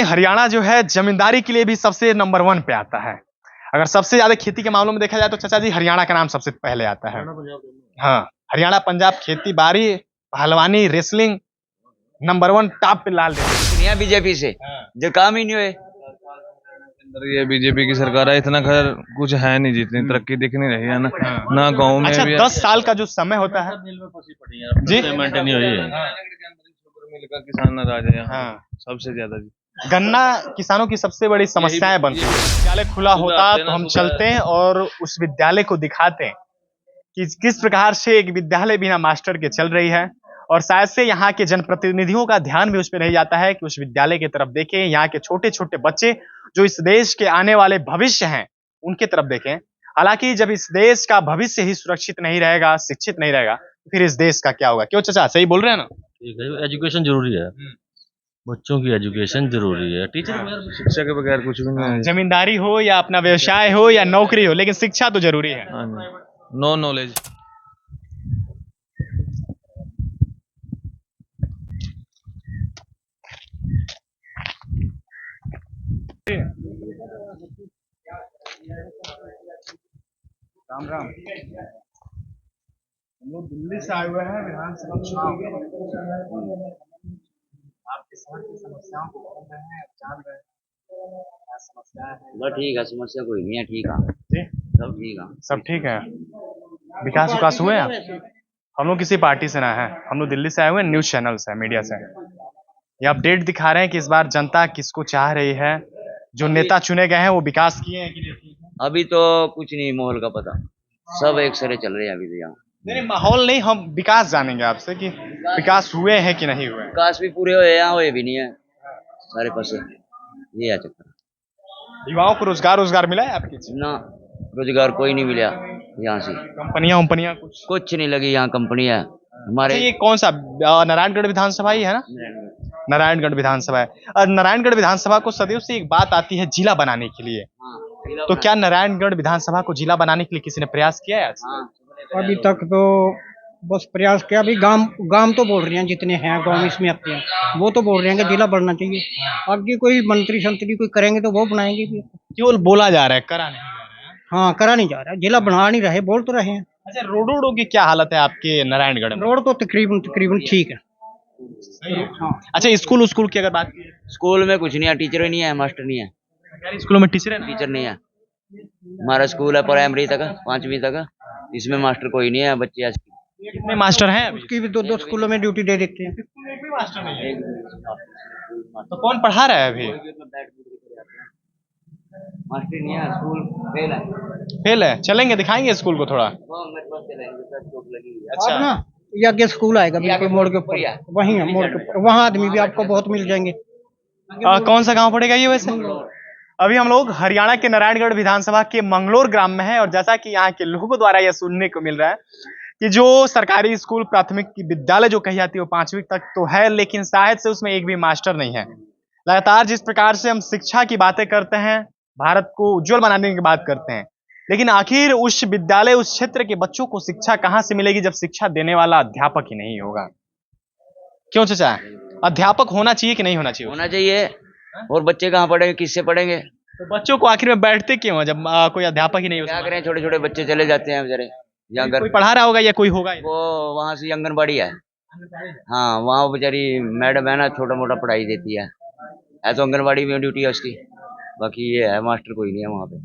हरियाणा जो है जमींदारी के लिए भी सबसे नंबर 1 पे आता है। अगर सबसे ज्यादा खेती के मामलों में देखा जाए तो चाचा जी हरियाणा का नाम सबसे पहले आता है। हाँ, हरियाणा पंजाब खेती बाड़ी पहलवानी रेसलिंग नंबर 1 टॉप पे लाल दुनिया बीजेपी से जो काम ही नहीं हुए। ये बीजेपी की सरकार है, इतना खैर कुछ है नहीं, जितनी तरक्की दिख नहीं रही है ना गांव में अच्छा भी 10 साल का जो समय होता है जी नहीं हुई है। मिल का किसान नाराज है यहाँ सबसे ज्यादा जी। गन्ना किसानों की सबसे बड़ी समस्याएं बनती है। विद्यालय खुला होता तो हम चलते हैं और उस विद्यालय को दिखाते हैं कि किस प्रकार से एक विद्यालय बिना मास्टर के चल रही है, और शायद से यहाँ के जनप्रतिनिधियों का ध्यान भी उस पर नहीं जाता है कि उस विद्यालय की तरफ देखें, यहाँ के छोटे छोटे बच्चे जो इस देश के आने वाले भविष्य हैं उनके तरफ देखें। हालांकि जब इस देश का भविष्य ही सुरक्षित नहीं रहेगा, शिक्षित नहीं रहेगा, फिर इस देश का क्या होगा? क्यों चाचा, सही बोल रहे हैं ना? ठीक है, एजुकेशन जरूरी है, बच्चों की एजुकेशन जरूरी है। टीचर शिक्षा के बगैर कुछ भी नहीं है। जमींदारी हो या अपना व्यवसाय हो या नौकरी हो, लेकिन शिक्षा तो जरूरी है। No knowledge. राम राम। हम लोग दिल्ली से आए हुए हैं विधानसभा चुनाव। आपके शहर की समस्याओं को सुन रहे हैं, जान रहे हैं क्या समस्या है। बस ठीक है, समस्या कोई नहीं है, ठीक है जी सब ठीक है। सब ठीक है। विकास विकास हुए आप? हम लोग किसी पार्टी से ना है, हम लोग दिल्ली से आए हुए हैं, न्यूज चैनल से, मीडिया से। ये अपडेट दिखा रहे हैं कि इस बार जनता किसको चाह रही है, जो नेता चुने गए हैं वो विकास किए हैं कि नहीं किए हैं? अभी तो कुछ नहीं, माहौल का पता, सब एक सरे चल रहे हैं अभी तो यहाँ। नहीं माहौल नहीं, हम विकास जानेंगे आपसे कि विकास हुए हैं कि नहीं हुए। विकास भी पूरे हुए, यहाँ हुए भी नहीं है सारे पासे, ये है चक्कर। युवाओं को रोजगार मिला है आपकी? ना रोजगार कोई नहीं मिला यहाँ से। कंपनियां कुछ नहीं लगी यहाँ, कंपनी है हमारे। ये कौन सा नारायणगढ़ विधानसभा ही है ना? नारायणगढ़ विधानसभा है। और नारायणगढ़ विधानसभा को सदैव से एक बात आती है जिला बनाने के लिए, तो क्या नारायणगढ़ विधानसभा को जिला बनाने के लिए किसी ने प्रयास किया है? अभी तक तो बस प्रयास किया। अभी गांव तो बोल रहे हैं, जितने हैं गांव इसमें आते हैं वो तो बोल रहे हैं कि जिला बढ़ना चाहिए। आगे कोई मंत्री संतरी कोई करेंगे तो वो बनाएंगे भी। केवल बोला जा रहा है, करा नहीं जा रहा है। हाँ, करा नहीं जा रहा है, जिला बना नहीं रहे, बोल तो रहे हैं। अच्छा, रोडों की क्या हालत है आपके नारायणगढ़ में? रोड तो तकरीबन ठीक है। हाँ। अच्छा, स्कूल की अगर बात की, स्कूल में कुछ नहीं है, टीचर नहीं है, मास्टर नहीं है। स्कूलों में टीचर नहीं है। हमारा स्कूल है प्राइमरी तक, 5वीं तक, इसमें मास्टर कोई नहीं है। बच्चे आज कितने मास्टर हैं? उसकी भी दो स्कूलों में ड्यूटी दे देते हैं। मास्टर नहीं है तो कौन पढ़ा रहा है अभी? मास्टर नहीं है, स्कूल फेल है। चलेंगे, दिखाएंगे स्कूल को थोड़ा। अच्छा ना, ये आगे स्कूल आएगा बिल्कुल मोड़ के ऊपर, वहीं है मोड़ के ऊपर, वहाँ आदमी भी आपको बहुत मिल जाएंगे। कौन सा गांव पड़ेगा ये वैसे? अभी हम लोग हरियाणा के नारायणगढ़ विधानसभा के मंगलोर ग्राम में हैं, और जैसा कि यहाँ के लोगों द्वारा यह सुनने को मिल रहा है कि जो सरकारी स्कूल प्राथमिक विद्यालय जो कही जाती है वो 5वीं तक तो है, लेकिन शायद से उसमें एक भी मास्टर नहीं है। लगातार जिस प्रकार से हम शिक्षा की बातें करते हैं, भारत को उज्जवल बनाने की बात करते हैं, लेकिन आखिर उस विद्यालय उस क्षेत्र के बच्चों को शिक्षा कहाँ से मिलेगी जब शिक्षा देने वाला अध्यापक ही नहीं होगा? क्यों चाचा, अध्यापक होना चाहिए कि नहीं होना चाहिए? होना चाहिए। और बच्चे कहाँ पढ़ेंगे, किससे पढ़ेंगे? तो बच्चों को आखिर में बैठते क्यों हैं जब कोई अध्यापक ही नहीं हो? क्या करें, छोटे छोटे बच्चे चले जाते हैं बेचारे। यहाँ घर कोई पढ़ा रहा होगा या कोई होगा? वो वहाँ से आंगनबाड़ी है, हाँ वहाँ बेचारी मैडम है ना, छोटा मोटा पढ़ाई देती है। ऐसा आंगनबाड़ी में ड्यूटी है उसकी, बाकी ये है मास्टर कोई नहीं है वहाँ पे।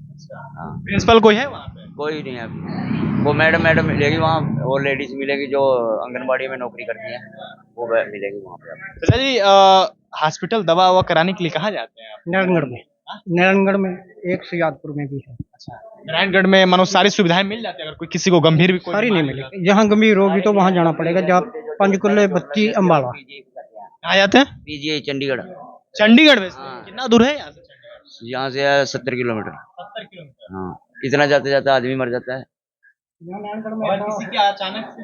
हाँ, प्रिंसिपल कोई है वहाँ पे? कोई नहीं है। वो मैडम मिलेगी वहाँ, और लेडीज मिलेगी जो आंगनबाड़ी में नौकरी करती है, वो मिलेगी वहाँ पे। चाचा जी, हॉस्पिटल दवा ववा कराने के लिए कहाँ जाते हैं आप? नारायणगढ़ में एक सियादपुर में भी है। अच्छा, नारायणगढ़ में मानो सारी सुविधाएं मिल जाती है? अगर कोई किसी को गंभीर भी सारी नहीं मिलेगी, जहाँ गंभीर होगी तो वहाँ जाना पड़ेगा। जहाँ पंचकुले, बच्ची, अम्बाला। कहाँ जाते हैं? पीजीआई चंडीगढ़। चंडीगढ़ में? कितना दूर है यहाँ से? यहाँ से है 70 किलोमीटर। 70 किलोमीटर? हाँ, इतना जाते जाते आदमी मर जाता है।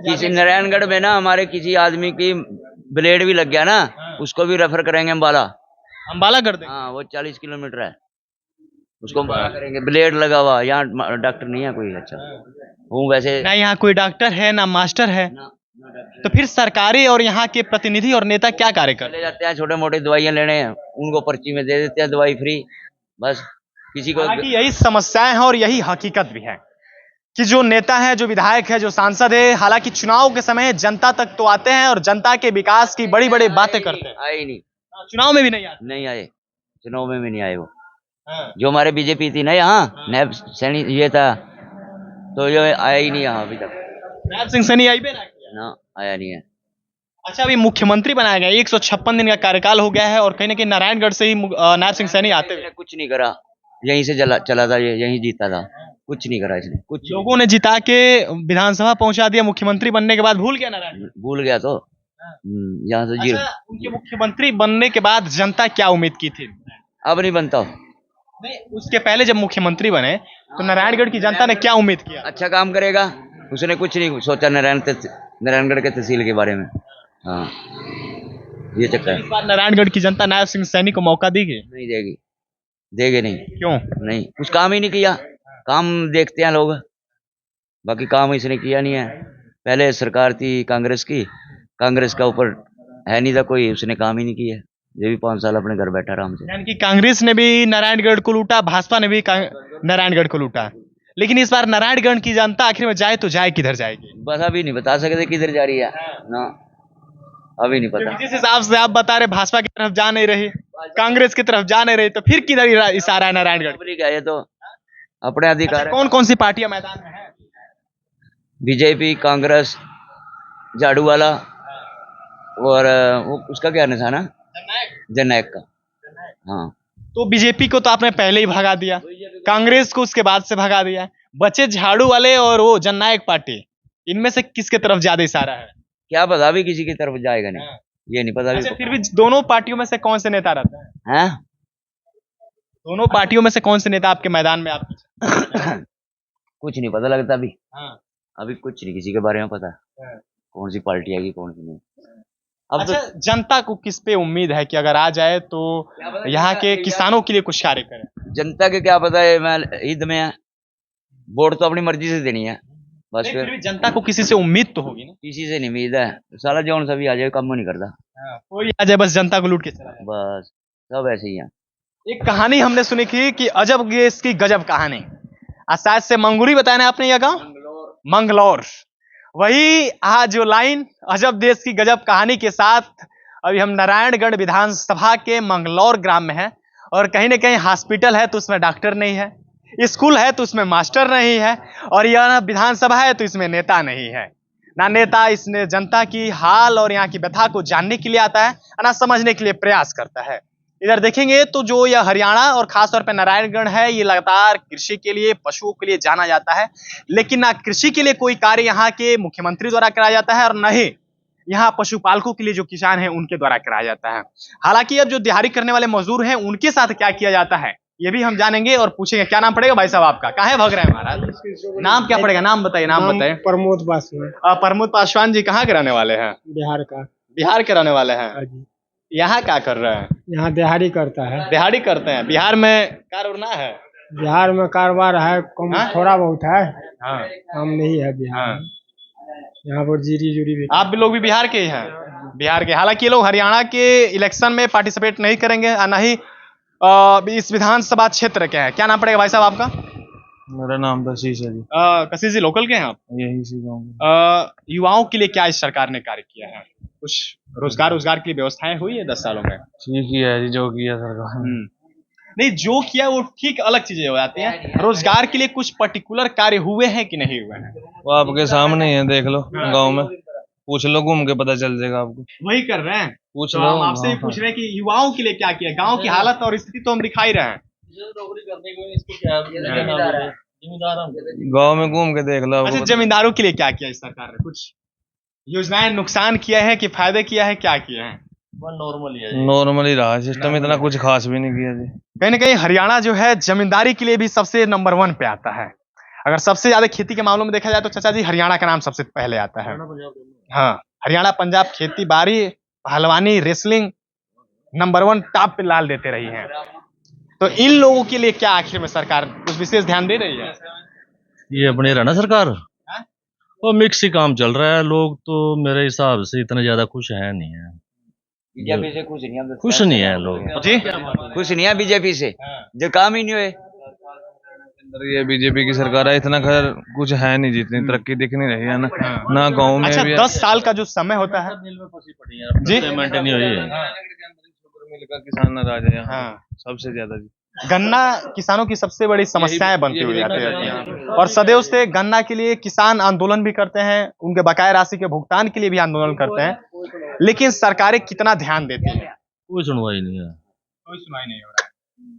किसी नारायणगढ़ में ना हमारे किसी आदमी की ब्लेड भी लग गया ना, उसको भी रेफर करेंगे अम्बाला कर देंगे। हाँ, वो 40 किलोमीटर है, उसको करेंगे। ब्लेड लगा हुआ, यहाँ डॉक्टर नहीं है कोई। अच्छा, वो वैसे ना यहाँ कोई डॉक्टर है ना मास्टर है। ना तो फिर सरकारें और यहाँ के प्रतिनिधि और नेता क्या कार्य कर चले जाते हैं छोटे मोटे दवाइयाँ लेने, उनको पर्ची में दे देते हैं दवाई फ्री, बस किसी को। हालांकि यही समस्याएं हैं और यही हकीकत भी है कि जो नेता है, जो विधायक है, जो सांसद है, हालांकि चुनाव के समय जनता तक तो आते हैं और जनता के विकास की बड़ी बड़ी बातें करते हैं, आए ही नहीं, चुनाव में भी नहीं आते। नहीं आए, चुनाव में भी नहीं आए वो। हाँ। जो हमारे बीजेपी थी ना यहाँ, नैब सैनी ये था, तो ये आया ही नहीं यहाँ अभी तक नायब सिंह सैनी आई भी ना किया। ना, आया नहीं है। अच्छा, अभी मुख्यमंत्री बनाया गया, 156 दिन का कार्यकाल हो गया है और कहीं ना कहीं नारायणगढ़ से ही नायब सिंह सैनी आते हुए इसने कुछ नहीं करा, यहीं से चला था, ये यहीं जीता था, कुछ नहीं करा इसने, कुछ लोगों ने जिता के विधानसभा पहुंचा दिया, मुख्यमंत्री बनने के बाद भूल गया नारायण। भूल गया तो यहाँ से जीरो। अच्छा, उनके मुख्यमंत्री बनने के बाद जनता क्या उम्मीद की थी? अब नहीं बनता। नहीं, उसके पहले जब मुख्यमंत्री बने तो नारायणगढ़ की जनता ने क्या उम्मीद किया? अच्छा काम करेगा, उसने कुछ नहीं सोचा नारायणगढ़ के तहसील के बारे में। हाँ, ये चक्कर है। इस बार नारायणगढ़ की जनता नायब सिंह सैनी को मौका देगी? नहीं देगी, देगे नहीं, क्यों? नहीं, कुछ काम ही नहीं किया। काम देखते हैं लोग, बाकी काम इसने किया नहीं है। पहले सरकार थी कांग्रेस की, कांग्रेस का ऊपर है नहीं था कोई, उसने काम ही नहीं किया। ये भी 5 साल अपने घर बैठा आराम से। यानी कि कांग्रेस ने भी नारायणगढ़ को लूटा, भाजपा ने भी नारायणगढ़ को लूटा, लेकिन इस बार नारायणगढ़ की जनता आखिर में जाए तो जाए किधर जाएगी? बस अभी नहीं बता सकते किधर जा रही है ना, अभी नहीं पता। जिस हिसाब से आप बता रहे भाजपा की तरफ जा नहीं रही, कांग्रेस की तरफ जा नहीं रही, तो फिर किधर इशारा है नारायणगढ़? खबरी क्या है, ये तो अपने अधिकार है। कौन कौन सी पार्टियां मैदान में है? बीजेपी, कांग्रेस, झाड़ू वाला और वो उसका क्या निशान है, जननायक का। हाँ, तो बीजेपी को तो आपने पहले ही भगा दिया, कांग्रेस को उसके बाद से भगा दिया, बचे झाड़ू वाले और वो जननायक पार्टी, इनमें से किसके तरफ ज्यादा इशारा है? क्या पता, भी किसी की तरफ जाएगा नहीं, ये नहीं पता अच्छा, भी। फिर भी दोनों पार्टियों में से कौन से नेता रहते हैं? हैं? दोनों पार्टियों में से कौन से नेता आपके मैदान में आप? कुछ नहीं पता लगता अभी, हाँ। अभी कुछ नहीं किसी के बारे में पता, कौन सी पार्टी आएगी कौन सी नहीं। अब अच्छा, जनता को किस पे उम्मीद है कि अगर आ जाए तो यहाँ के किसानों के लिए कुछ कार्य करे? तो जनता के क्या पता है, मैं ईद में है, वोट तो अपनी मर्जी से देनी है बस। नहीं, फिर फिर भी जनता को किसी से उम्मीद तो होगी ना? किसी से नहीं उम्मीद है, साला जौन सभी आ जाए, काम नहीं करता, कोई आ जाए बस जनता को लूट के चला जाए। बस सब ऐसे ही है। एक कहानी हमने सुनी थी कि अजब ये इसकी गजब कहानी, आज शायद से मंगूरी बताया ना आपने, यह गाँव मंगलौर, वही आज जो लाइन अजब देश की गजब कहानी के साथ अभी हम नारायणगढ़ विधानसभा के मंगलौर ग्राम में हैं और कहीं ना कहीं हॉस्पिटल है तो उसमें डॉक्टर नहीं है, स्कूल है तो उसमें मास्टर नहीं है, और यह विधानसभा है तो इसमें नेता नहीं है। ना नेता इसने जनता की हाल और यहाँ की व्यथा को जानने के लिए आता है, ना समझने के लिए प्रयास करता है। इधर देखेंगे तो जो यह हरियाणा और खासतौर पर नारायणगढ़ है, ये लगातार कृषि के लिए, पशुओं के लिए जाना जाता है, लेकिन ना कृषि के लिए कोई कार्य यहाँ के मुख्यमंत्री द्वारा कराया जाता है और न ही यहाँ पशुपालकों के लिए जो किसान हैं उनके द्वारा कराया जाता है। हालांकि अब जो दिहाड़ी करने वाले मजदूर हैं उनके साथ क्या किया जाता है ये भी हम जानेंगे और पूछेंगे। क्या नाम पड़ेगा भाई साहब आपका? काहे भग रहे हैं महाराज? नाम क्या पड़ेगा? नाम बताइए, नाम बताइए। प्रमोद पासवान। प्रमोद पासवान जी कहाँ के रहने वाले हैं? बिहार का। बिहार के रहने वाले हैं। हाँ जी। यहाँ क्या कर रहे हैं? यहाँ दिहाड़ी करता है। दिहाड़ी करते हैं। बिहार में कार ना है? बिहार में कारोबार है, कम हाँ? थोड़ा बहुत है, हाँ। कम नहीं है बिहार हाँ। में। यहाँ पर जीरी जूरी भी। आप भी लोग भी बिहार के ही हैं? बिहार के। हालांकि ये लोग हरियाणा के इलेक्शन में पार्टिसिपेट नहीं करेंगे और न ही इस विधानसभा क्षेत्र के हैं। क्या नाम पड़ेगा भाई साहब आपका? मेरा नाम कशिश है जी। कशिश जी, लोकल के हैं आप? यही सी गाँव। युवाओं के लिए क्या इस सरकार ने कार्य किया है? कुछ रोजगार के लिए व्यवस्थाएं हुई है 10 सालों में? ठीक ही है जी जो किया सरकार ने। नहीं, जो किया वो ठीक, अलग चीजें हो जाती हैं। रोजगार के लिए कुछ पर्टिकुलर कार्य हुए हैं कि नहीं हुए हैं? वो आपके सामने ही है, देख लो गांव में, पूछ लो, घूम के पता चल जाएगा आपको। वही कर रहे हैं, पूछ तो लो। हम आपसे भी पूछ रहे हैं कि युवाओं के लिए क्या किया? गांव की हालत और स्थिति तो हम दिखा ही रहे हैं। गांव में घूम के देख लो। अच्छा, जमींदारों के लिए क्या किया इस सरकार ने? कुछ योजनाएं नुकसान किया है कि फायदे किया है? क्या किया है? नॉर्मल ही रहा सिस्टम, इतना कुछ खास भी नहीं किया जी। कहीं ना कहीं हरियाणा जो है जमींदारी के लिए भी सबसे नंबर 1 पे आता है। अगर सबसे ज्यादा खेती के मामलों में देखा जाए तो चाचा जी हरियाणा का नाम सबसे पहले आता है। हाँ, हरियाणा पंजाब खेती बाड़ी पहलवानी रेसलिंग नंबर 1 टॉप पे लाल देते रही है। तो इन लोगों के लिए क्या आखिर में सरकार कुछ विशेष ध्यान दे रही है? ये अपनी हरियाणा सरकार, वो मिक्स ही काम चल रहा है। लोग तो मेरे हिसाब से इतने ज्यादा खुश है नहीं है। बीजेपी से खुश नहीं है, खुश नहीं है लोग। जी खुश नहीं है बीजेपी से, जो काम ही नहीं हुए। अंदर ये बीजेपी की सरकार है, इतना खैर कुछ है नहीं, जितनी तरक्की दिख नहीं रही है ना, ना गाँव में अच्छा भी है। 10 साल का जो समय होता है जी पेमेंट नहीं हुई। मिल का किसान नाराज है यहाँ हाँ। सबसे ज्यादा जी। गन्ना किसानों की सबसे बड़ी समस्याएं बनती हुई आती रहती हैं और सदैव से गन्ना के लिए किसान आंदोलन भी करते हैं, उनके बकाया राशि के भुगतान के लिए भी आंदोलन करते हैं, लेकिन सरकारें कितना ध्यान देती हैं? कोई सुनवाई नहीं है। कोई सुनाई नहीं हो रहा है।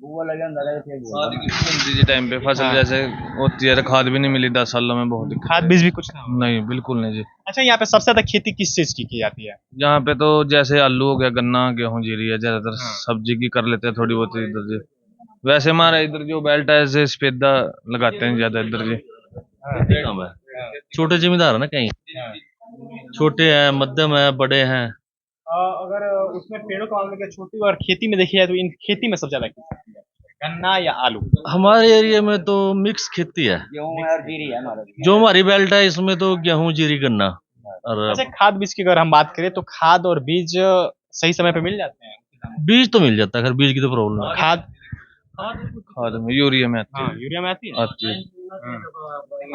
खाद की भी मिलती जी टाइम पे, फसल जैसे होती है खाद भी नहीं मिली 10 सालों में, बहुत दिक्कत। खाद बीज भी कुछ नहीं, बिल्कुल नहीं जी। अच्छा यहाँ पे सबसे ज्यादा खेती किस चीज की जाती है? यहाँ पे तो जैसे आलू हो गया, गन्ना, गेहूं, जीरी है, ज्यादातर सब्जी की कर लेते हैं थोड़ी बहुत इधर जी। वैसे हमारा इधर जो बेल्ट है ऐसे सफेदा लगाते हैं ज्यादा इधर जी। खेती कम है। छोटे जमींदार है ना, कहीं छोटे हैं, मध्यम है, बड़े हैं। अगर उसमें पेड़ों का मामले छोटी और खेती में देखी जाए तो इन खेती में सबसे ज्यादा खेती है, गन्ना या आलू? हमारे एरिया में तो मिक्स खेती है। गेहूं है और जीरी है हमारा। जो हमारी बेल्ट है इसमें तो गेहूं, जीरी, गन्ना। और अच्छा खाद बीज की अगर हम बात करें तो खाद और बीज सही समय पे मिल जाते हैं? बीज तो मिल जाता है, खैर बीज की तो प्रॉब्लम है। खाद में यूरिया में आती है। यूरिया में आती है। आती है।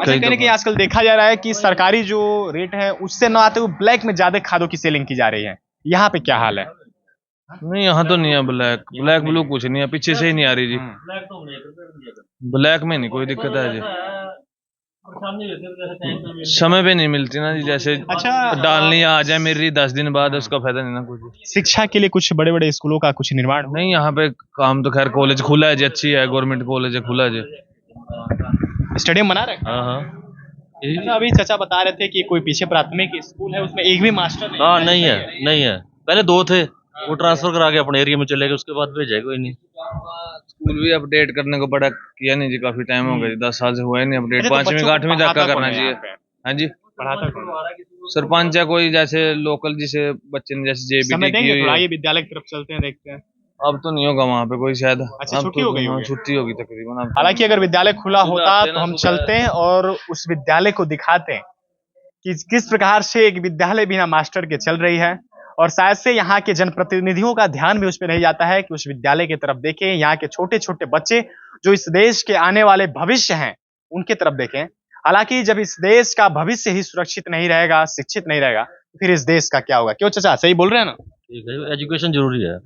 अच्छा कहने की आजकल देखा जा रहा है कि सरकारी जो रेट है उससे न आते हुए ब्लैक में ज्यादा खादों की सेलिंग की जा रही है, यहाँ पे क्या हाल है? नहीं, यहाँ तो नहीं है ब्लैक ब्लू कुछ नहीं है, पीछे से ही नहीं आ रही जी। ब्लैक में नहीं कोई दिक्कत है जी, समय पे नहीं मिलती ना जी। जैसे अच्छा डालनी आ जाए मेरी 10 दिन बाद, उसका फायदा नहीं ना कुछ। शिक्षा के लिए कुछ बड़े बड़े स्कूलों का कुछ निर्माण हो? नहीं, यहाँ पे काम तो खैर कॉलेज खुला है जी, अच्छी है, गवर्नमेंट कॉलेज है, खुला है जी। स्टेडियम बना रहे हैं? हाँ हाँ। अच्छा अभी चाचा बता रहे थे कि कोई पीछे प्राथमिक स्कूल है उसमें एक भी मास्टर नहीं हाँ नहीं है, नहीं है। पहले 2 थे, वो ट्रांसफर करा के अपने एरिया में चले गए, उसके बाद भेजा कोई नहीं। स्कूल भी अपडेट करने को बड़ा किया नहीं जी, काफी टाइम हो गया जी, 10 साल से हुआ ही नहीं अपडेट। अच्छा, तो 5वीं बच्चों को 8वीं तक का पढ़ाता करना कौन है चाहिए। यहाँ पे? हाँ जी, पढ़ाता कौन है? सरपंच है कोई, जैसे लोकल जिसे बच्चे ने जैसे समय जेबीटी की देंगे हुई थोड़ा, है। ये विद्यालय की तरफ चलते हैं देखते हैं। अब तो नहीं होगा वहाँ पे कोई शायद। अच्छा, अब छुट्टी तो हो गई हाँ, होगी। छुट्टी होगी तकरीबन अब। हालांकि अगर विद्यालय खुला सुबह होता आते हैं तो ना, हम सुबह। चलते हैं और उस विद्यालय को दिखाते हैं कि किस प्रकार से एक विद्यालय बिना मास्टर के चल रही है, और शायद से यहाँ के जनप्रतिनिधियों का ध्यान भी उस पर नहीं जाता है कि उस विद्यालय की तरफ देखें, यहाँ के छोटे छोटे बच्चे जो इस देश के आने वाले भविष्य हैं उनके तरफ देखें। हालांकि जब इस देश का भविष्य ही सुरक्षित नहीं रहेगा, शिक्षित नहीं रहेगा, तो फिर इस देश का क्या होगा? क्यों चाचा, सही बोल रहे हैं ना? ठीक है, एजुकेशन जरूरी है।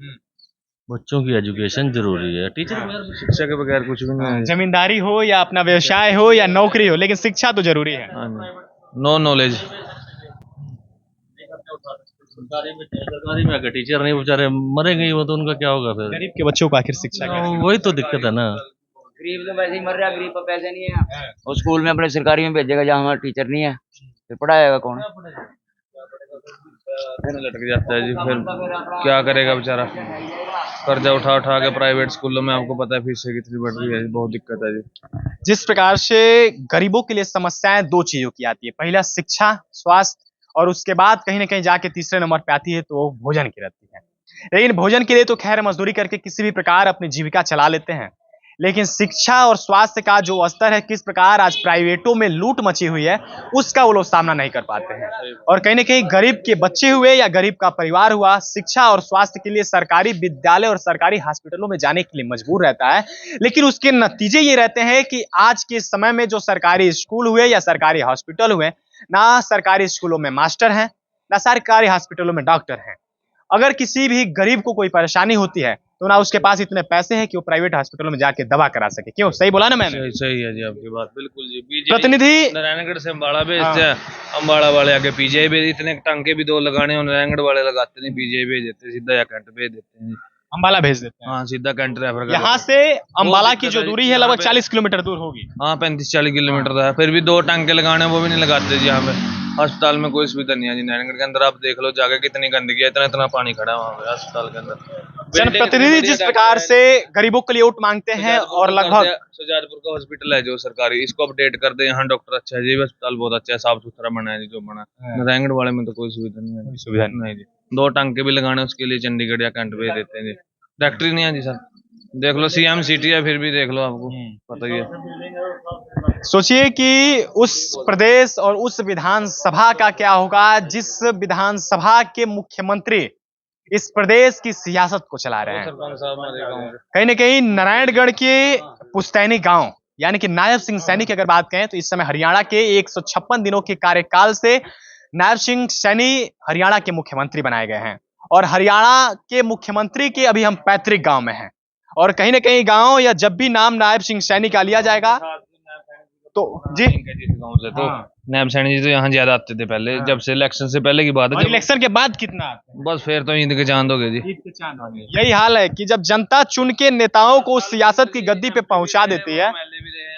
बच्चों की एजुकेशन जरूरी है। टीचर शिक्षा के बगैर कुछ भी नहीं है। जमींदारी हो या अपना व्यवसाय हो या नौकरी हो, लेकिन शिक्षा तो जरूरी है। No knowledge. सरकारी में अगर टीचर नहीं बेचारे मरेंगे ही, वो तो उनका क्या होगा फिर? गरीब के बच्चों को आखिर शिक्षा क्या? वही तो दिक्कत है ना। गरीब तो वैसे ही मर रहा है, गरीब पर पैसे नहीं है, और स्कूल में अपने सरकारी में भेजेगा जहाँ हमारा टीचर नहीं है, फिर पढ़ाएगा कौन? लटक जाता है जी, फिर क्या करेगा बेचारा? कर्जा उठा उठा के प्राइवेट स्कूलों में, आपको पता है फीसें कितनी बढ़ रही है, बहुत दिक्कत है जी। जिस प्रकार से गरीबों के लिए समस्याएं 2 चीजों की आती है, पहला शिक्षा, स्वास्थ्य, और उसके बाद कहीं ना कहीं जाके तीसरे नंबर पे आती है तो भोजन की रहती है। लेकिन भोजन के लिए तो खैर मजदूरी करके किसी भी प्रकार अपनी जीविका चला लेते हैं, लेकिन शिक्षा और स्वास्थ्य का जो स्तर है, किस प्रकार आज प्राइवेटों में लूट मची हुई है, उसका वो लोग सामना नहीं कर पाते हैं। और कहीं ना कहीं गरीब के बच्चे हुए या गरीब का परिवार हुआ, शिक्षा और स्वास्थ्य के लिए सरकारी विद्यालय और सरकारी हॉस्पिटलों में जाने के लिए मजबूर रहता है, लेकिन उसके नतीजे ये रहते हैं कि आज के समय में जो सरकारी स्कूल हुए या सरकारी हॉस्पिटल हुए, ना सरकारी स्कूलों में मास्टर हैं, ना सरकारी हॉस्पिटलों में डॉक्टर हैं। अगर किसी भी गरीब को कोई परेशानी होती है तो ना उसके पास इतने पैसे हैं कि वो प्राइवेट हॉस्पिटलों में जाके दवा करा सके। क्यों, सही बोला ना मैंने? सही है जी आपकी बात, बिल्कुल जी। प्रतिनिधि नारायणगढ़ से अम्बाड़ा भेजते हैं, अम्बाड़ा वाले आगे पीजीआई भेज, इतने टांके भी 2 लगाने, नारायणगढ़ वाले लगाते नहीं, पीजीआई भेज देते, सीधा या कैंट भेज देते हैं। अम्बाला भेज देते हैं। हाँ, सीधा कैंट रेफर कर यहाँ देते से अम्बाला की दिक्कत जो है दूरी है यहाँ लगभग पे। 40 किलोमीटर दूर होगी। हैं। हाँ, 35-40 किलोमीटर का है, फिर भी 2 टांके लगाने वो भी नहीं लगाते जी। यहाँ पे अस्पताल में कोई सुविधा नहीं है जी। नारायणगढ़ के अंदर आप देख लो जाके, कितनी गंदगी है, इतना इतना पानी खड़ा है वहाँ पे अस्पताल के अंदर। जनप्रतिनिधि जिस प्रकार से गरीबों के लिए वोट मांगते हैं और लगभग शुजातपुर का हॉस्पिटल है जो सरकारी, इसको अपडेट कर दे, यहाँ डॉक्टर अच्छा है जी, अस्पताल बहुत अच्छा है, साफ सुथरा बना है जी जो बना है। नारायणगढ़ वाले में तो कोई सुविधा नहीं है, सुविधा नहीं जी। 2 टांके भी लगाने उसके लिए चंडीगढ़ या कैंट भेज देते हैं जी। डॉक्टर ही नहीं है जी सर। देख लो CM सिटी है, फिर भी देख लो, आपको पता ही है। सोचिए कि उस प्रदेश और उस विधानसभा का क्या होगा जिस विधानसभा के मुख्यमंत्री इस प्रदेश की सियासत को चला रहे हैं। कहीं ना कहीं नारायणगढ़ के पुस्तैनी गांव यानी कि नायब सिंह सैनी की अगर बात करें तो इस समय हरियाणा के 156 दिनों के कार्यकाल से नायब सिंह सैनी हरियाणा के मुख्यमंत्री बनाए गए हैं और हरियाणा के मुख्यमंत्री के अभी हम पैतृक गांव में हैं और कहीं ना कहीं गांव या जब भी नाम नायब सिंह सैनी का लिया जाएगा तो जी गाँव से तो नायब सैनी जी तो यहाँ ज्यादा आते थे पहले, जब से इलेक्शन से पहले की बात है। और इलेक्शन के बाद कितना आते हैं? बस फिर तो ईद के चांद हो गए जी। यही हाल है कि जब जनता चुन के नेताओं को सियासत की गद्दी पे पहुंचा देती है।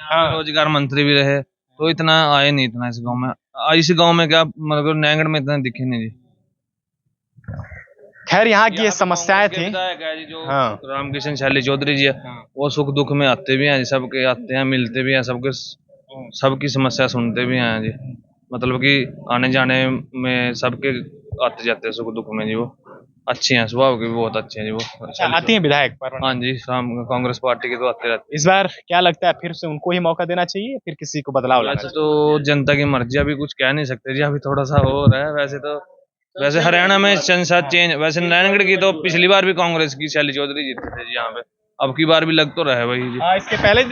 हाँ। रोजगार मंत्री भी रहे तो इतना आए नहीं, इतना इस गांव में। इस गांव में क्या मतलब नारायणगढ़ में इतना दिखे नहीं जी। खैर यहाँ की ये समस्याएं थी। हाँ। रामकिशन शैली चौधरी जी वो सुख दुख में आते भी हैं, सबके आते हैं, मिलते भी हैं, सबकी समस्या सुनते भी हैं जी। मतलब कि आने जाने में सबके आते जाते हैं सुख दुख में जी। वो अच्छे हैं, स्वभाव के भी बहुत अच्छे हैं जी। वो आती हैं विधायक हाँ जी, कांग्रेस पार्टी के तो आते रहते। इस बार क्या लगता है फिर से उनको ही मौका देना चाहिए फिर किसी को बदलाव लाना चाहिए? तो जनता की मर्जी, अभी कुछ कह नहीं सकते जी। अभी थोड़ा सा हो रहा है वैसे हरियाणा में संसद चेंज। वैसे नारायणगढ़ की तो पिछली बार भी कांग्रेस की शैली चौधरी जीते थे जी यहाँ पे, अब की बार भी लग तो रहा है वही जी। इसके पहले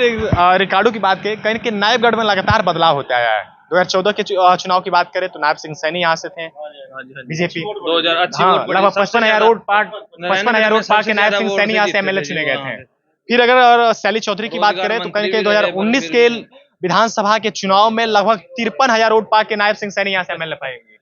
रिकॉर्डो की बात करें कहीं कि नायबगढ़ में लगातार बदलाव होता आया है। 2014 के चुनाव की बात करें तो नायब सिंह सैनी यहाँ से थे बीजेपी 2000 अच्छी लगभग 55,000 वोट पा के नायब सिंह सैनी यहाँ से एमएलए चुने गए थे। फिर अगर शैली चौधरी की बात करें तो कहीं कि 2019 के विधानसभा के चुनाव में लगभग 53,000 वोट पा के नायब सिंह सैनी यहाँ से एमएलए पाएंगे।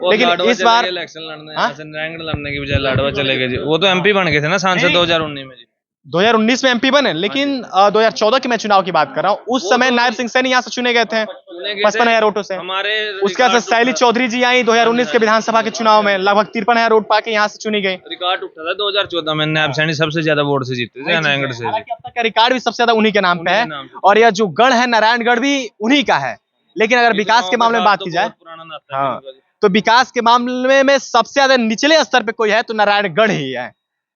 लेकिन इस बार इलेक्शन लड़ने नारायणगढ़ लड़ने की बजाय लाडवा चले गए जी। वो तो एमपी बन गए थे ना सांसद 2019 में जी। 2019 में एमपी बने, लेकिन 2014 की मैं चुनाव की बात कर रहा हूँ। उस समय नायब सिंह सैनी यहाँ से चुने गए थे 55,000 वोटों से। उसके बाद शैली चौधरी जी आई 2019 के विधानसभा के चुनाव में लगभग 53,000 वोट पाके यहाँ से चुनी गई। रिकॉर्ड उठा था 2014 में, नायब सैनी सबसे ज्यादा वोट से जीते थे नारायणगढ़ से। अब तक का रिकॉर्ड भी सबसे ज्यादा उन्हीं के नाम पे है और यह जो गढ़ है नारायणगढ़ भी उन्हीं का है। लेकिन अगर विकास के मामले में बात की जाए तो विकास के मामले में सबसे ज्यादा निचले स्तर पे कोई है तो नारायणगढ़ ही है।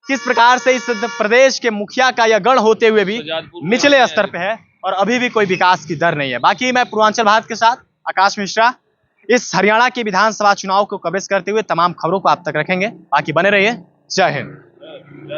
किस प्रकार से इस प्रदेश के मुखिया का यह गढ़ होते हुए भी निचले स्तर पे है और अभी भी कोई विकास की दर नहीं है। बाकी मैं पूर्वांचल भारत के साथ आकाश मिश्रा इस हरियाणा के विधानसभा चुनाव को कवरेज करते हुए तमाम खबरों को आप तक रखेंगे। बाकी बने रहिए। जय हिंद।